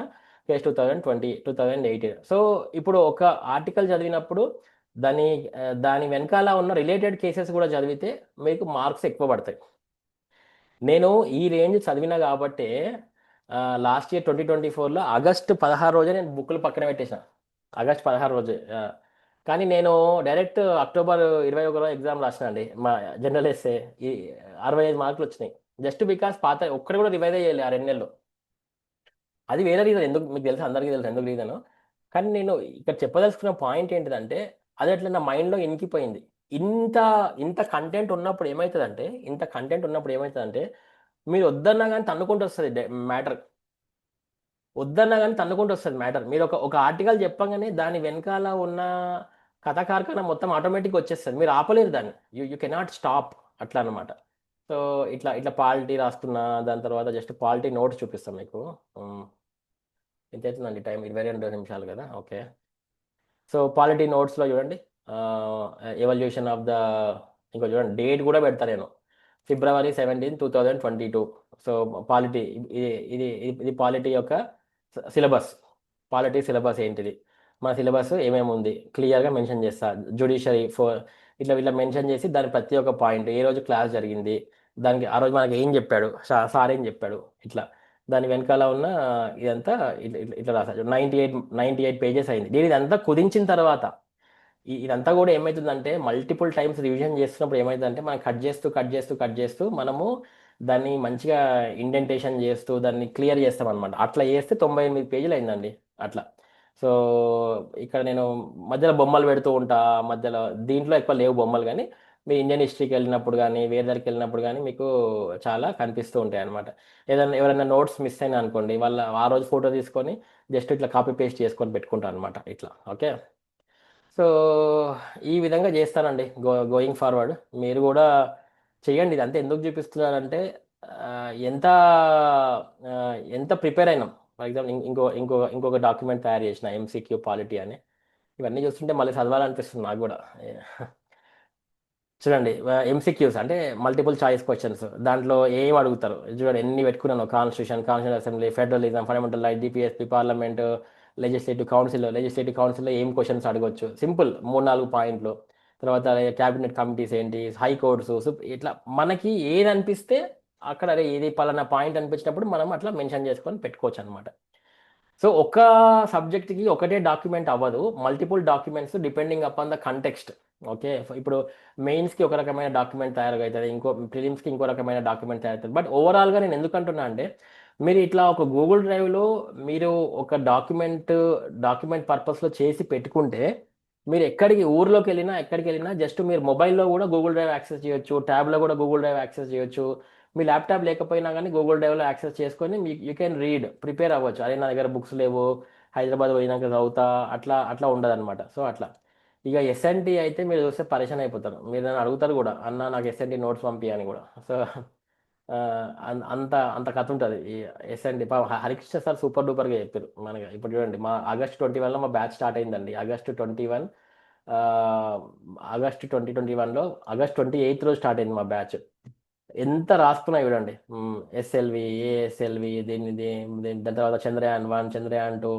case 2018. So ఇప్పుడు ఒక ఆర్టికల్ చదివినప్పుడు దాని దాని వెనకాల ఉన్న రిలేటెడ్ కేసెస్ కూడా చదివితే మీకు మార్క్స్ ఎక్కువ పడతాయి. నేను ఈ రేంజ్ చదివినా కాబట్టి లాస్ట్ ఇయర్ 2024లో ఆగస్టు 16 రోజే నేను బుక్లు పక్కన పెట్టేసిన. ఆగస్ట్ 16 రోజే. కానీ నేను డైరెక్ట్ అక్టోబర్ 21లో ఎగ్జామ్ రాసిన అండి, మా జనరల్ ఎస్ఏ. ఈ 65 మార్కులు వచ్చినాయి. జస్ట్ బికాస్ పాత ఒక్కటి కూడా రివైజ్ చేయాలి ఆ 2 నెలలు. అది వేరే రీజన్, ఎందుకు మీకు తెలుసు, అందరికీ తెలుసు ఎందుకు రీజను. కానీ నేను ఇక్కడ చెప్పదలుచుకున్న పాయింట్ ఏంటిదంటే, అది అట్లా నా మైండ్లో ఇనికిపోయింది. ఇంత ఇంత కంటెంట్ ఉన్నప్పుడు ఏమవుతుందంటే, మీరు వద్దన్నా కానీ తన్నుకుంటూ వస్తుంది మ్యాటర్. వద్దన్నా కానీ తన్నుకుంటూ వస్తుంది మ్యాటర్. మీరు ఒక ఆర్టికల్ చెప్పగానే దాని వెనకాల ఉన్న కథ కార్ఖాన మొత్తం ఆటోమేటిక్గా వచ్చేస్తుంది. మీరు ఆపలేరు దాన్ని. You cannot stop. అట్లా అనమాట. సో ఇట్లా ఇట్లా పాలిటీ రాసుకున్నా, దాని తర్వాత జస్ట్ పాలిటీ నోట్స్ చూపిస్తాం మీకు. ఎంత అవుతుందండి టైం? 22 నిమిషాలు కదా. ఓకే. సో పాలిటీ నోట్స్లో చూడండి, ఎవల్యూషన్ ఆఫ్ ద, ఇంకో చూడండి డేట్ కూడా పెడతా నేను, February 17, 2022. సో పాలిటీ, ఇది ఇది ఇది పాలిటీ యొక్క సిలబస్. పాలిటీ సిలబస్ ఏంటిది, మన సిలబస్ ఏమేమి ఉంది క్లియర్గా మెన్షన్ చేస్తా. జ్యుడిషియరీ ఇట్లా ఇట్లా మెన్షన్ చేసి దాని ప్రతి ఒక్క పాయింట్, ఏ రోజు క్లాస్ జరిగింది, దానికి ఆ రోజు మనకి ఏం చెప్పాడు, సార్ ఏం చెప్పాడు, ఇట్లా దాని వెనకాల ఉన్న ఇదంతా ఇట్లా రాశాడు. 98 పేజెస్ అయింది. నేను ఇదంతా కుదించిన తర్వాత ఇదంతా కూడా ఏమవుతుందంటే, మల్టిపుల్ టైమ్స్ రివిజన్ చేస్తున్నప్పుడు ఏమవుతుందంటే, మనం కట్ చేస్తూ మనము దాన్ని మంచిగా ఇండెంటేషన్ చేస్తూ దాన్ని క్లియర్ చేస్తాం అనమాట. అట్లా చేస్తే 98 పేజీలు అయిందండి అట్లా. సో ఇక్కడ నేను మధ్యలో బొమ్మలు పెడుతూ ఉంటా. మధ్యలో దీంట్లో ఎక్కువ లేవు బొమ్మలు, కానీ మీ ఇండియన్ హిస్టరీకి వెళ్ళినప్పుడు కానీ వేరే దగ్గరికి వెళ్ళినప్పుడు కానీ మీకు చాలా కనిపిస్తూ ఉంటాయి అనమాట. ఏదైనా ఎవరైనా నోట్స్ మిస్ అయినా అనుకోండి, వాళ్ళ ఆ రోజు ఫోటో తీసుకొని జస్ట్ ఇట్లా కాపీ పేస్ట్ చేసుకొని పెట్టుకుంటాను అనమాట ఇట్లా. ఓకే. సో ఈ విధంగా చేస్తానండి గోయింగ్ ఫార్వర్డ్. మీరు కూడా చెయ్యండి. ఇదంతా ఎందుకు చూపిస్తున్నానంటే, ఆ, ఎంత ఎంత ప్రిపేర్ అయినాం. ఫర్ ఎగ్జాంపుల్ ఇంకొక డాక్యుమెంట్ తయారు చేసిన, ఎంసీక్యూ పాలిటీ అని. ఇవన్నీ చూస్తుంటే మళ్ళీ చదవాలనిపిస్తుంది నాకు కూడా. చూడండి, ఎంసీక్యూస్ అంటే మల్టిపుల్ చాయిస్ క్వశ్చన్స్. దాంట్లో ఏం అడుగుతారు చూడండి, ఎన్ని పెట్టుకున్నాను: constitution assembly, federalism, fundamental right, DPSP, parliament, legislative కౌన్సిల్లో ఏం క్వశ్చన్స్ అడగొచ్చు, సింపుల్ 3-4 పాయింట్లు. తర్వాత క్యాబినెట్ కమిటీస్ ఏంటి, హైకోర్ట్స్, ఇట్లా మనకి ఏది అనిపిస్తే అక్కడ, అరే ఏది పలానా పాయింట్ అనిపించినప్పుడు మనం అట్లా మెన్షన్ చేసుకొని పెట్టుకోవచ్చు అనమాట. సో ఒక సబ్జెక్ట్కి ఒకటే డాక్యుమెంట్ అవ్వదు, multiple documents depending upon the context. Okay. ఇప్పుడు మెయిన్స్కి ఒక రకమైన డాక్యుమెంట్ తయారవుతుంది, ప్రిలిమ్స్కి ఇంకో రకమైన డాక్యుమెంట్ తయారవుతుంది. బట్ ఓవరాల్గా నేను ఎందుకు అంటున్నా అంటే, మీరు ఇట్లా ఒక గూగుల్ డ్రైవ్లో మీరు ఒక డాక్యుమెంట్ పర్పస్లో చేసి పెట్టుకుంటే, మీరు ఊర్లోకి వెళ్ళినా ఎక్కడికి వెళ్ళినా జస్ట్ మీరు మొబైల్లో కూడా గూగుల్ డ్రైవ్ యాక్సెస్ చేయొచ్చు, ట్యాబ్లో కూడా గూగుల్ డ్రైవ్ యాక్సెస్ చేయొచ్చు. మీ ల్యాప్టాప్ లేకపోయినా కానీ గూగుల్ డ్రైవ్లో యాక్సెస్ చేసుకొని మీకు యూ కెన్ రీడ్, ప్రిపేర్ అవ్వచ్చు. అదే నా దగ్గర బుక్స్ లేవు, హైదరాబాద్ పోయినాక చదువుతా, అట్లా అట్లా ఉండదు అనమాట. సో అట్లా. ఇక ఎస్ఎన్టీ అయితే మీరు చూస్తే పరేషాన్ అయిపోతారు. మీరు నన్ను అడుగుతారు కూడా, అన్న నాకు ఎస్ఎన్టీ నోట్స్ పంపి అని కూడా. సో అంత అంత కథ ఉంటుంది ఈ ఎస్ఎన్టీ. హరికృష్ణ సార్ సూపర్ డూపర్గా చెప్పారు మనకి. ఇప్పుడు చూడండి, మా ఆగస్ట్ 21లో మా బ్యాచ్ స్టార్ట్ అయిందండి. ఆగస్ట్ 2021లో ఆగస్ట్ 28 రోజు స్టార్ట్ అయింది మా బ్యాచ్. ఎంత రాసుకున్నా చూడండి. ఎస్ఎల్వి, ఏఎస్ఎల్వి, దాని తర్వాత చంద్రయాన్ 1, చంద్రయాన్ 2,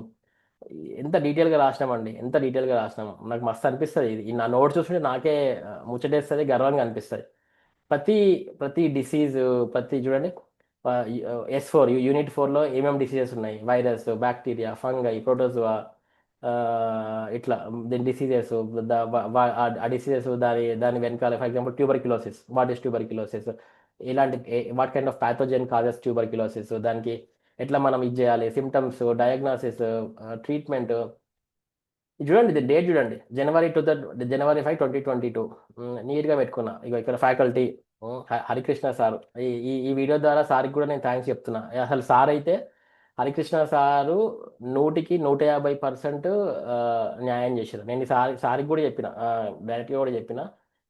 ఎంత డీటెయిల్గా రాసినామండి, ఎంత డీటెయిల్గా రాసినాము. నాకు మస్తు అనిపిస్తుంది ఇది. ఈ నా నోట్స్ చూస్తుంటే నాకే ముచ్చటేస్తుంది, గర్వంగా అనిపిస్తుంది. ప్రతి ప్రతి డిసీజ్, ప్రతి చూడండి, యూనిట్ 4లో ఏమేమి డిసీజెస్ ఉన్నాయి, వైరస్, బ్యాక్టీరియా, ఫంగై, ప్రోటోజువా, ఇట్లా దీని డిసీజెస్, ఆ డిసీజెస్ దాని దాని వెనకాల, for example tuberculosis, what is tuberculosis, ఇలాంటి what kind of pathogen causes tuberculosis, దానికి ఎట్లా మనం ఇది చేయాలి, సిమ్టమ్స్, డయాగ్నోసిస్, ట్రీట్మెంట్. ఇది చూడండి, ఇది డేట్ చూడండి, January 5, 2022. నీట్గా పెట్టుకున్నా ఇక ఇక్కడ ఫ్యాకల్టీ హరికృష్ణ సార్. ఈ ఈ ఈ వీడియో ద్వారా సార్కి కూడా నేను థ్యాంక్స్ చెప్తున్నా. అసలు సార్ అయితే, హరికృష్ణ సారు 100కి 150% న్యాయం చేశారు. నేను సార్కి కూడా చెప్పిన, డైరెక్ట్గా కూడా చెప్పిన,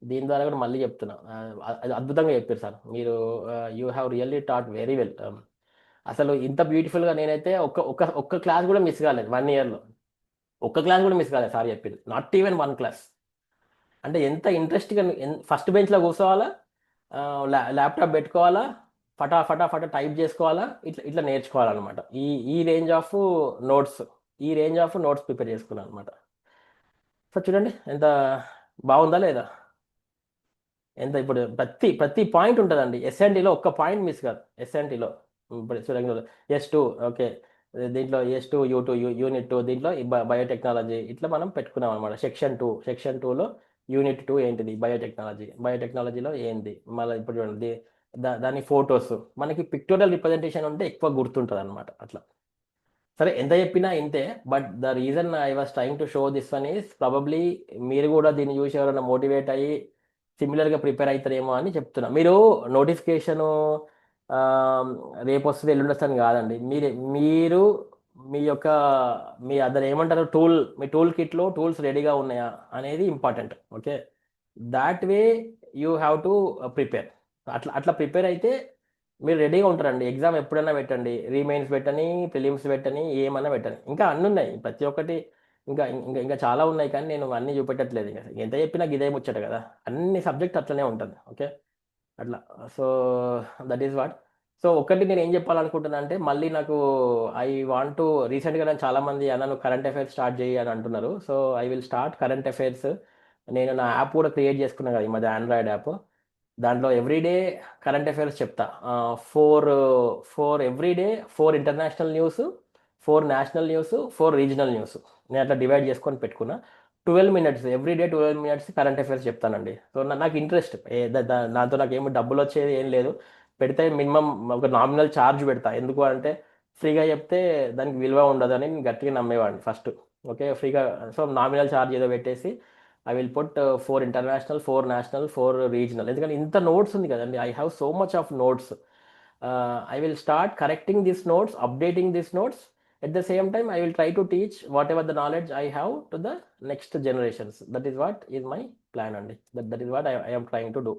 దీని ద్వారా కూడా మళ్ళీ చెప్తున్నా. అది అద్భుతంగా చెప్పారు సార్ మీరు. You have really taught very well. అసలు ఇంత బ్యూటిఫుల్గా నేనైతే ఒక్క ఒక్క ఒక్క క్లాస్ కూడా మిస్ కాలేదు 1 ఇయర్లో. ఒక్క క్లాస్ కూడా మిస్ కాలేదు సార్ చెప్పింది, నాట్ ఈవెన్ 1 క్లాస్. అంటే ఎంత ఇంట్రెస్ట్గా, ఫస్ట్ బెంచ్లో కూర్చోవాలా, ల్యాప్టాప్ పెట్టుకోవాలా, ఫటా ఫటా ఫటా టైప్ చేసుకోవాలా, ఇట్లా ఇట్లా నేర్చుకోవాలన్నమాట. ఈ ఈ రేంజ్ ఆఫ్ నోట్స్, ఈ రేంజ్ ఆఫ్ నోట్స్ ప్రిపేర్ చేసుకున్నాను అనమాట. సో చూడండి ఎంత బాగుందా లేదా. ఎంత ఇప్పుడు ప్రతి ప్రతి పాయింట్ ఉంటుందండి. ఎస్ఎన్టీలో ఒక్క పాయింట్ మిస్ కాదు. ఎస్ఎన్టీలో ఇప్పుడు చూడండి, S2, ఓకే, దీంట్లో S2, U2, యూనిట్ 2, దీంట్లో బయోటెక్నాలజీ ఇట్లా మనం పెట్టుకున్నాం అనమాట. సెక్షన్ 2లో యూనిట్ 2 ఏంటిది, బయోటెక్నాలజీ. బయోటెక్నాలజీలో ఏంది, మళ్ళీ ఇప్పుడు చూడండి, దాని ఫొటోస్, మనకి పిక్టోరియల్ రిప్రజెంటేషన్ ఉంటే ఎక్కువ గుర్తుంటుంది అనమాట. అట్లా సరే ఎంత చెప్పినా ఇంతే. But the reason I was trying to show this one is probably మీరు కూడా దీన్ని చూసి ఎవరైనా మోటివేట్ అయ్యి సిమిలర్గా ప్రిపేర్ అవుతారేమో అని చెప్తున్నా. మీరు నోటిఫికేషను రేపు వస్తుంది ఎల్లుండి వస్తుంది కాదండి, మీరు మీ యొక్క, మీ అదర్ ఏమంటారు, మీ టూల్ కిట్లో టూల్స్ రెడీగా ఉన్నాయా అనేది important. Okay, that way you have to prepare. అట్లా అట్లా ప్రిపేర్ అయితే మీరు రెడీగా ఉంటారండి. ఎగ్జామ్ ఎప్పుడైనా పెట్టండి, రీమైన్స్ పెట్టని, ప్రిలిమ్స్ పెట్టని, ఏమన్నా పెట్టని, ఇంకా అన్నీ ఉన్నాయి ప్రతి ఒక్కటి. ఇంకా ఇంకా ఇంకా చాలా ఉన్నాయి, కానీ నేను అన్నీ చూపెట్టట్లేదు. ఇంకా ఎంత చెప్పినా ఇదే ముచ్చట కదా, అన్ని సబ్జెక్ట్ అట్లనే ఉంటుంది. ఓకే, అట్లా. So that is what. So ఒకటి నేను ఏం చెప్పాలనుకుంటున్నా అంటే, మళ్ళీ నాకు ఐ వాంట్ టు, రీసెంట్గా నేను చాలామంది అన్నాను కరెంట్ అఫైర్స్ స్టార్ట్ చేయి అని అంటున్నారు. So I will start current affairs. నేను నా యాప్ కూడా క్రియేట్ చేసుకున్నాను కదా ఈ మధ్య, ఆండ్రాయిడ్ యాప్. దాంట్లో ఎవ్రీడే కరెంట్ అఫైర్స్ చెప్తా. Four four everyday, 4 international news, 4 national news, 4 regional news. నేను అట్లా డివైడ్ చేసుకొని పెట్టుకున్నా. 12 minutes, everyday 12 minutes current affairs చెప్తానండి. సో నాకు ఇంట్రెస్ట్, దాంతో నాకు ఏమి డబ్బులు వచ్చేది ఏం లేదు. పెడితే మినిమం ఒక నామినల్ ఛార్జ్ పెడతా. ఎందుకు అంటే ఫ్రీగా చెప్తే దానికి విలువ ఉండదని నేను గట్టిగా నమ్మేవాడిని ఫస్ట్. ఓకే, ఫ్రీగా. సో నామినల్ ఛార్జ్ ఏదో పెట్టేసి I will put 4 international, 4 national, 4 regional. ఎందుకంటే ఇంత నోట్స్ ఉంది కదండి, I have so much of notes. I will start correcting this notes, updating this notes. At the same time, I will try to teach whatever the knowledge I have to the next generations. That is what is my plan, and that is what I am trying to do.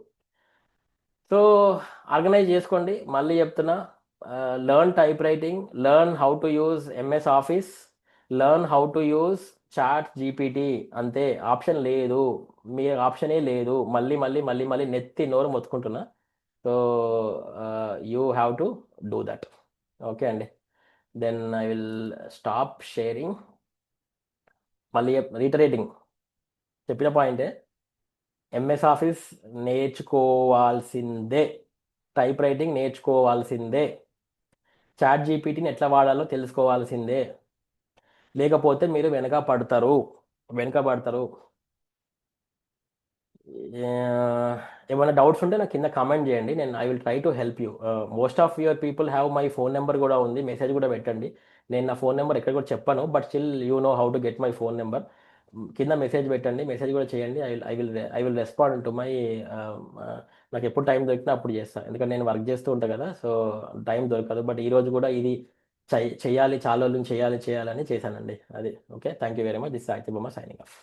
So organise చేసుకోండి, మళ్ళీ చెప్తున్నా. Learn type writing, learn how to use MS Office, learn how to use ChatGPT. అంతే, ఆప్షన్ లేదు, మీ ఆప్షనే లేదు. మళ్ళీ మళ్ళీ మళ్ళీ మళ్ళీ నెత్తి నోరు మొత్తుకుంటున్నా. So you have to do that. Okay అండి, then I will stop sharing. మళ్ళీ రీటరేటింగ్, చెప్పిన పాయింటే, MS Office నేర్చుకోవాల్సిందే, టైప్ రైటింగ్ నేర్చుకోవాల్సిందే, ChatGPTని ఎట్లా వాడాలో తెలుసుకోవాల్సిందే. లేకపోతే మీరు వెనక పడతారు. ఏమైనా డౌట్స్ ఉంటే నాకు కింద కామెంట్ చేయండి, నేను I will try to help you. Most of your people have my phone number కూడా ఉంది, మెసేజ్ కూడా పెట్టండి. నేను నా ఫోన్ నెంబర్ ఎక్కడ కూడా చెప్పాను, but still you know how to get my phone number. కింద మెసేజ్ పెట్టండి, మెసేజ్ కూడా చేయండి. I will respond to my, నాకు ఎప్పుడు టైం దొరికినా అప్పుడు చేస్తాను. ఎందుకంటే నేను వర్క్ చేస్తూ ఉంటాను కదా, సో టైం దొరకదు. బట్ ఈరోజు కూడా ఇది చెయ్యాలి, చాలా రోజులు చేయాలని చేశానండి. అది okay. Thank you very much. This సాహిత్య బొమ్మ సైనింగ్ ఆఫ్.